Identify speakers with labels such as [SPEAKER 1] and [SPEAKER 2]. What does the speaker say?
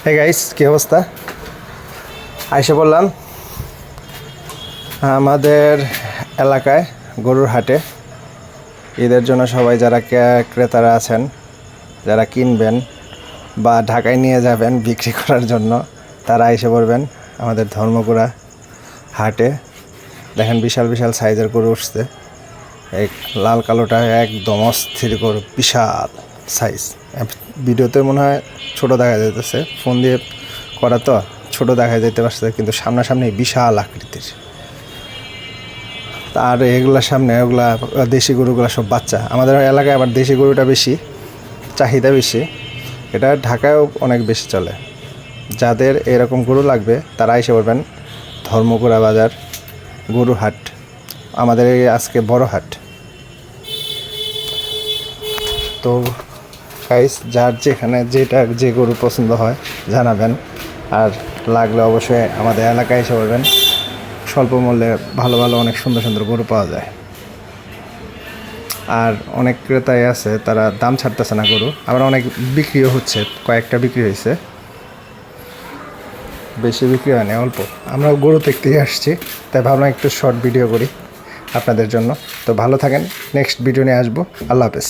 [SPEAKER 1] হ্যাঁ গাইস, কী অবস্থা? আইসে বললাম আমাদের এলাকায় গরুর হাটে ঈদের জন্য সবাই যারা ক্রেতারা আছেন, যারা কিনবেন বা ঢাকায় নিয়ে যাবেন বিক্রি করার জন্য, তারা এসে পড়বেন আমাদের ধর্মপুরা হাটে। দেখেন বিশাল বিশাল সাইজের গরু উঠছে। এই লাল কালোটা একদম অস্থির গরু, বিশাল সাইজ। ভিডিওতে মনে হয় ছোটো দেখা যাইতেছে, ফোন দিয়ে করা তো ছোটো দেখা যাইতে পারছে, কিন্তু সামনাসামনি বিশাল আকৃতির। আর এগুলার সামনে ওগুলা দেশি গরুগুলো সব বাচ্চা। আমাদের এলাকায় আবার দেশি গরুটা বেশি চাহিদা বেশি, এটা ঢাকায়ও অনেক বেশি চলে। যাদের এরকম গরু লাগবে তারা এসে পড়বেন ধর্মপুরা বাজার গরু হাট। আমাদের এই আজকে বড় হাট। তো গাইস, যার যেখানে যে গরু পছন্দ হয় জানাবেন, আর লাগলে অবশ্যই আমাদের এলাকায় এসে পড়বেন। স্বল্প মূল্যে ভালো ভালো অনেক সুন্দর সুন্দর গরু পাওয়া যায়। আর অনেক ক্রেতাই আছে, তারা দাম ছাড়তেছে না গরু, আবার অনেক বিক্রিও হচ্ছে। কয়েকটা বিক্রি হয়েছে, বেশি বিক্রি হয় না, অল্প। আমরা গরু দেখতেই আসছি, তাই ভাবলাম একটু শর্ট ভিডিও করি আপনাদের জন্য। তো ভালো থাকেন, নেক্সট ভিডিও নিয়ে আসবো। আল্লাহ হাফেজ।